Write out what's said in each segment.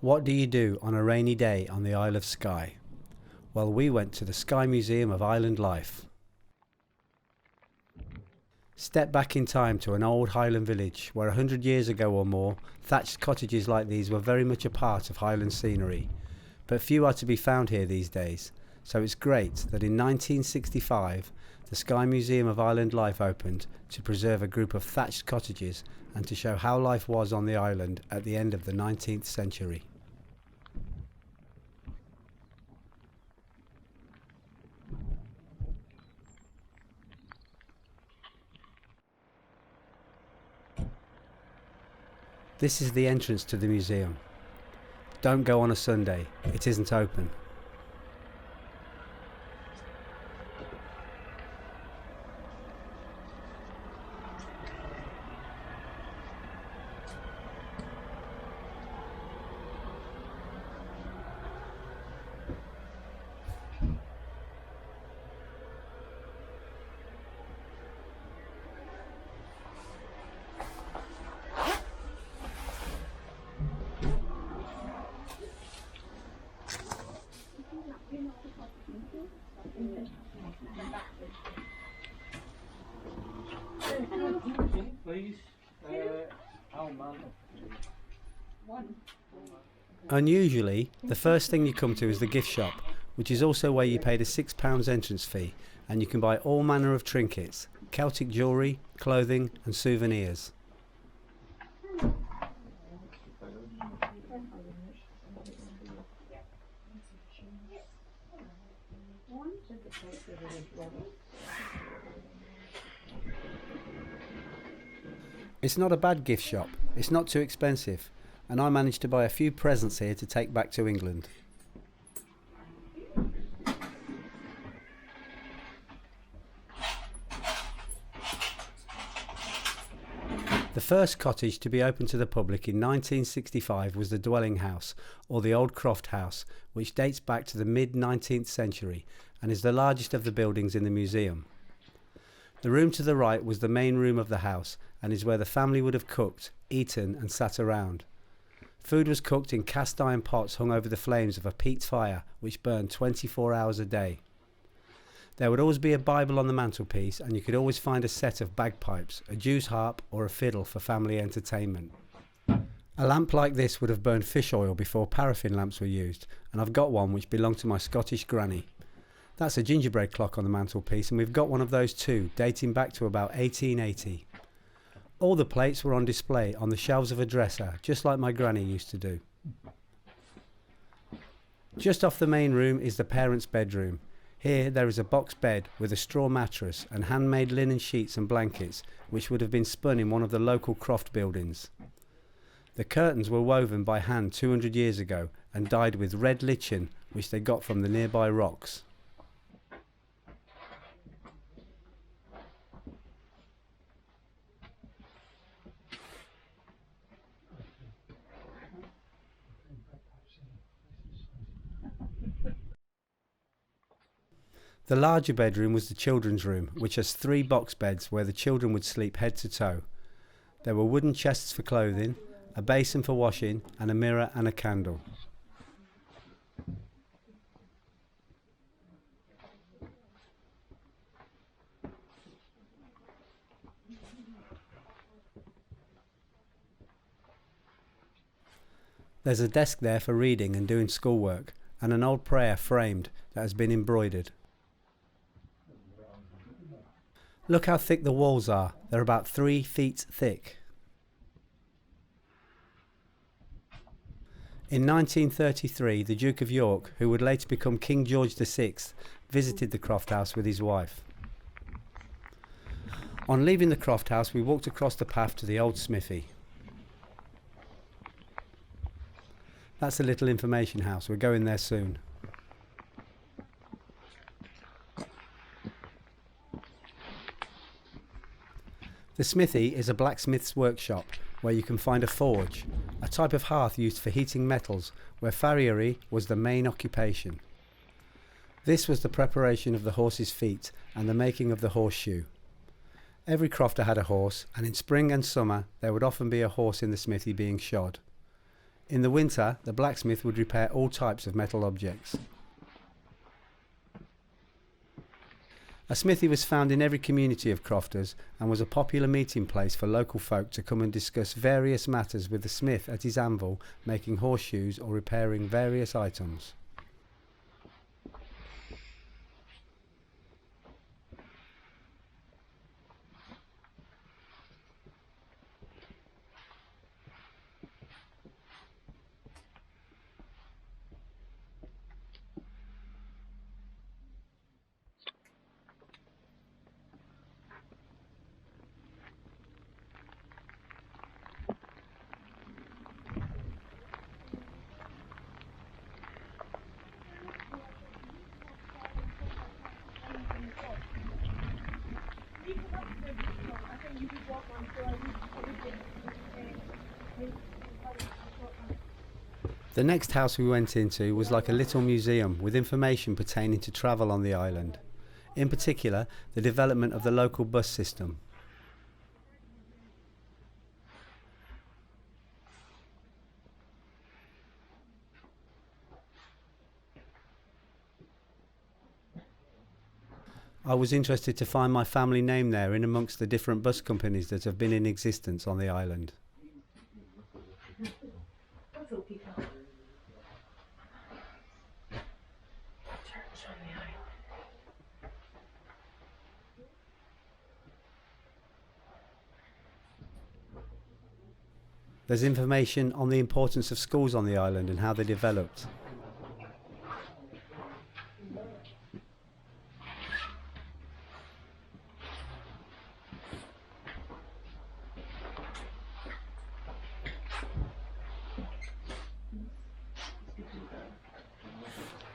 What do you do on a rainy day on the Isle of Skye? Well, we went to the Skye Museum of Island Life. Step back in time to an old Highland village where 100 years ago or more, thatched cottages like these were very much a part of Highland scenery. But few are to be found here these days, so it's great that in 1965 the Skye Museum of Island Life opened to preserve a group of thatched cottages and to show how life was on the island at the end of the 19th century. This is the entrance to the museum. Don't go on a Sunday, it isn't open. Please, Unusually, the first thing you come to is the gift shop, which is also where you pay the £6 entrance fee, and you can buy all manner of trinkets, Celtic jewellery, clothing and souvenirs. It's not a bad gift shop, it's not too expensive, and I managed to buy a few presents here to take back to England. The first cottage to be opened to the public in 1965 was the dwelling house, or the old croft house, which dates back to the mid-19th century and is the largest of the buildings in the museum. The room to the right was the main room of the house and is where the family would have cooked, eaten and sat around. Food was cooked in cast iron pots hung over the flames of a peat fire which burned 24 hours a day. There would always be a Bible on the mantelpiece, and you could always find a set of bagpipes, a Jew's harp or a fiddle for family entertainment. A lamp like this would have burned fish oil before paraffin lamps were used, and I've got one which belonged to my Scottish granny. That's a gingerbread clock on the mantelpiece, and we've got one of those too, dating back to about 1880. All the plates were on display on the shelves of a dresser, just like my granny used to do. Just off the main room is the parents' bedroom. Here there is a box bed with a straw mattress and handmade linen sheets and blankets, which would have been spun in one of the local croft buildings. The curtains were woven by hand 200 years ago and dyed with red lichen, which they got from the nearby rocks. The larger bedroom was the children's room, which has 3 box beds where the children would sleep head to toe. There were wooden chests for clothing, a basin for washing, and a mirror and a candle. There's a desk there for reading and doing schoolwork, and an old prayer framed that has been embroidered. Look how thick the walls are, they're about 3 feet thick. In 1933, the Duke of York, who would later become King George VI, visited the croft house with his wife. On leaving the croft house, we walked across the path to the old smithy. That's a little information house, we're going there soon. The smithy is a blacksmith's workshop where you can find a forge, a type of hearth used for heating metals, where farriery was the main occupation. This was the preparation of the horse's feet and the making of the horseshoe. Every crofter had a horse, and in spring and summer there would often be a horse in the smithy being shod. In the winter, the blacksmith would repair all types of metal objects. A smithy was found in every community of crofters and was a popular meeting place for local folk to come and discuss various matters with the smith at his anvil, making horseshoes or repairing various items. The next house we went into was like a little museum with information pertaining to travel on the island, in particular the development of the local bus system. I was interested to find my family name there in amongst the different bus companies that have been in existence on the island. There's information on the importance of schools on the island and how they developed.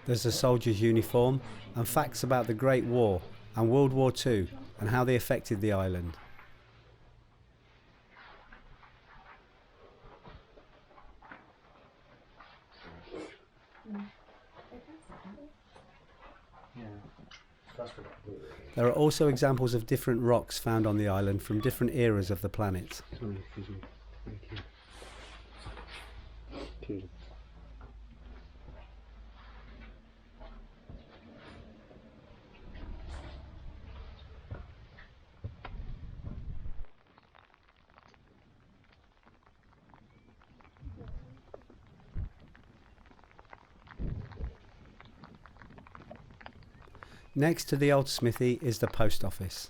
There's a soldier's uniform and facts about the Great War and World War II and how they affected the island. There are also examples of different rocks found on the island from different eras of the planet. Sorry, excuse me. Thank you. Next to the old smithy is the post office.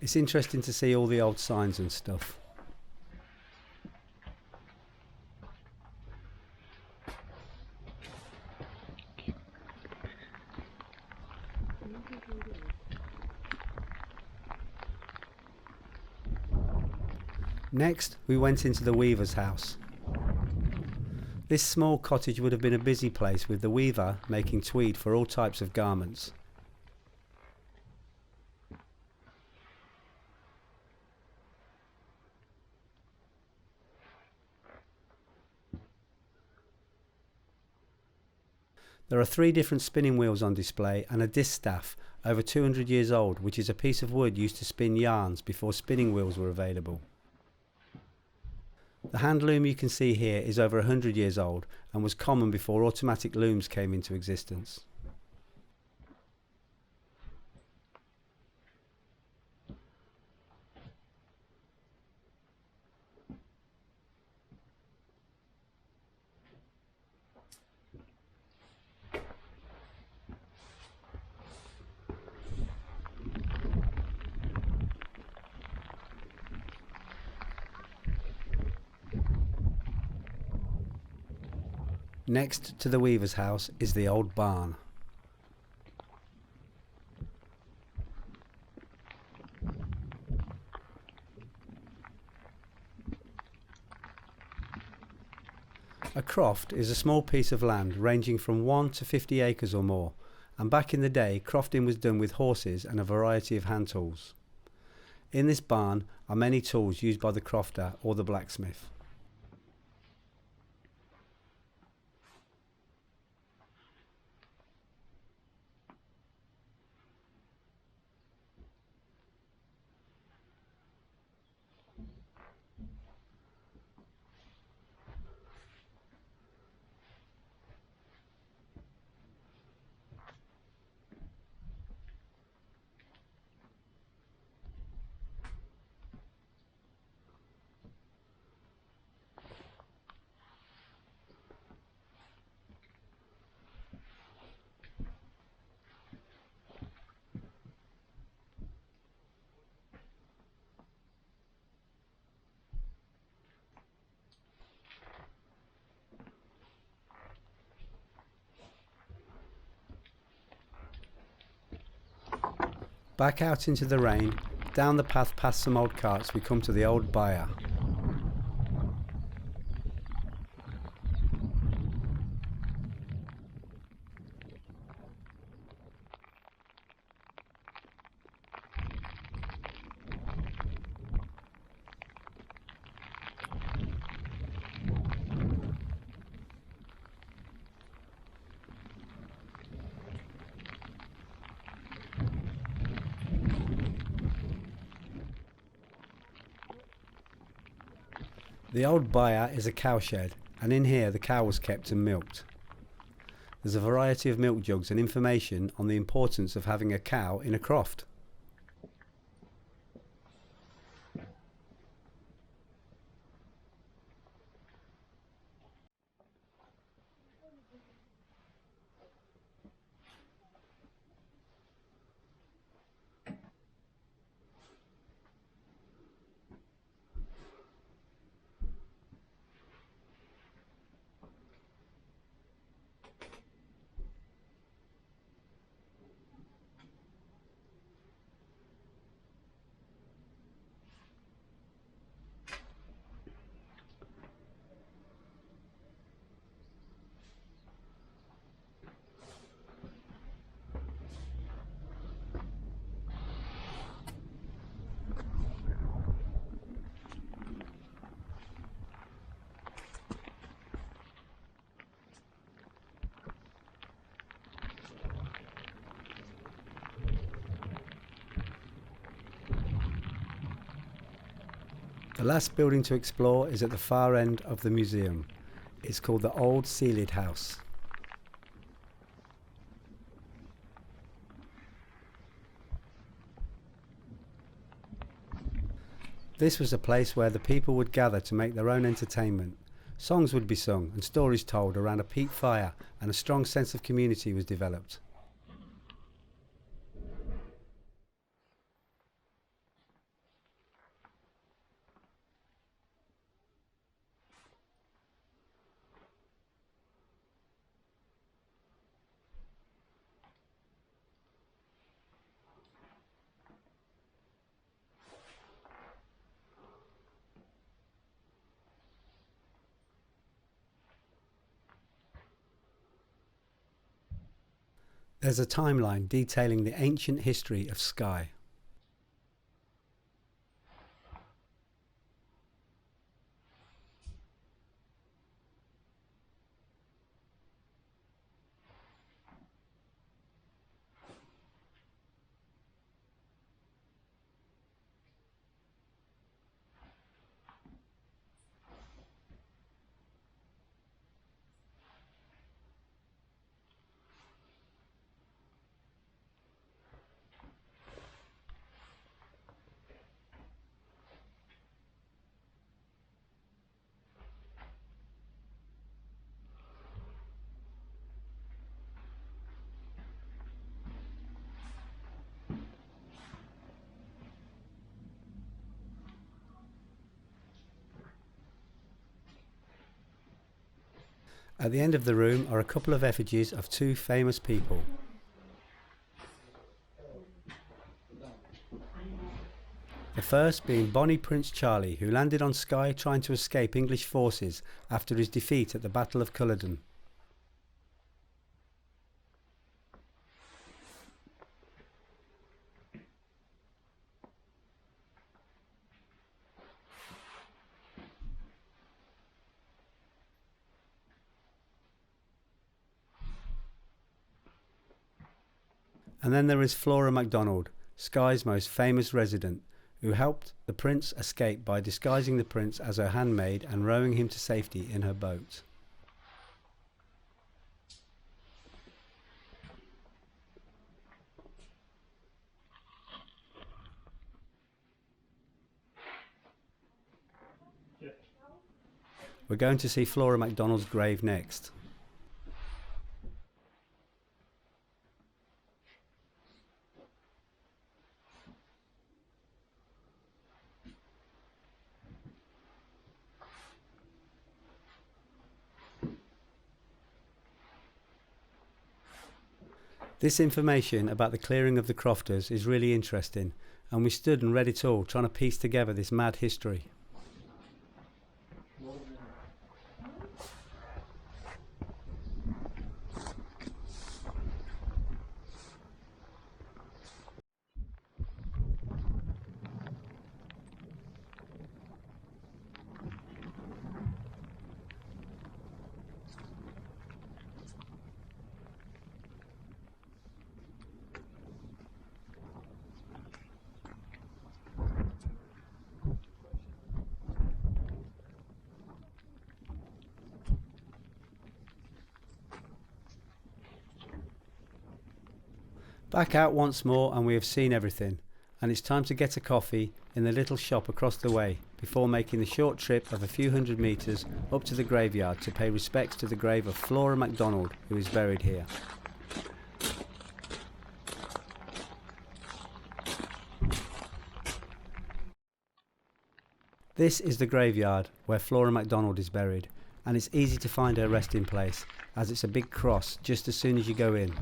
It's interesting to see all the old signs and stuff. Next, we went into the weaver's house. This small cottage would have been a busy place with the weaver making tweed for all types of garments. There are 3 different spinning wheels on display and a distaff over 200 years old, which is a piece of wood used to spin yarns before spinning wheels were available. The hand loom you can see here is over 100 years old and was common before automatic looms came into existence. Next to the weaver's house is the old barn. A croft is a small piece of land ranging from 1 to 50 acres or more, and back in the day crofting was done with horses and a variety of hand tools. In this barn are many tools used by the crofter or the blacksmith. Back out into the rain, down the path past some old carts, we come to the old byre. The old byre is a cowshed, and in here the cow was kept and milked. There's a variety of milk jugs and information on the importance of having a cow in a croft. The last building to explore is at the far end of the museum. It's called the Old Sealed House. This was a place where the people would gather to make their own entertainment. Songs would be sung and stories told around a peat fire, and a strong sense of community was developed. There's a timeline detailing the ancient history of Skye. At the end of the room are a couple of effigies of two famous people. The first being Bonnie Prince Charlie, who landed on Skye trying to escape English forces after his defeat at the Battle of Culloden. And then there is Flora MacDonald, Skye's most famous resident, who helped the prince escape by disguising the prince as her handmaid and rowing him to safety in her boat. We're going to see Flora MacDonald's grave next. This information about the clearing of the crofters is really interesting, and we stood and read it all, trying to piece together this mad history. Back out once more, and we have seen everything, and it's time to get a coffee in the little shop across the way before making the short trip of a few hundred metres up to the graveyard to pay respects to the grave of Flora MacDonald, who is buried here. This is the graveyard where Flora MacDonald is buried, and it's easy to find her resting place as it's a big cross just as soon as you go in.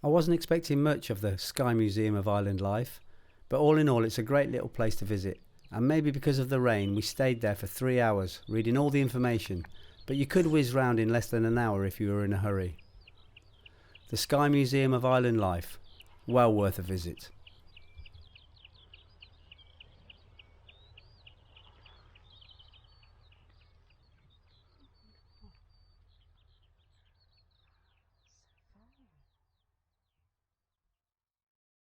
I wasn't expecting much of the Skye Museum of Island Life, but all in all it's a great little place to visit, and maybe because of the rain we stayed there for 3 hours reading all the information, but you could whiz round in less than an hour if you were in a hurry. The Skye Museum of Island Life, well worth a visit.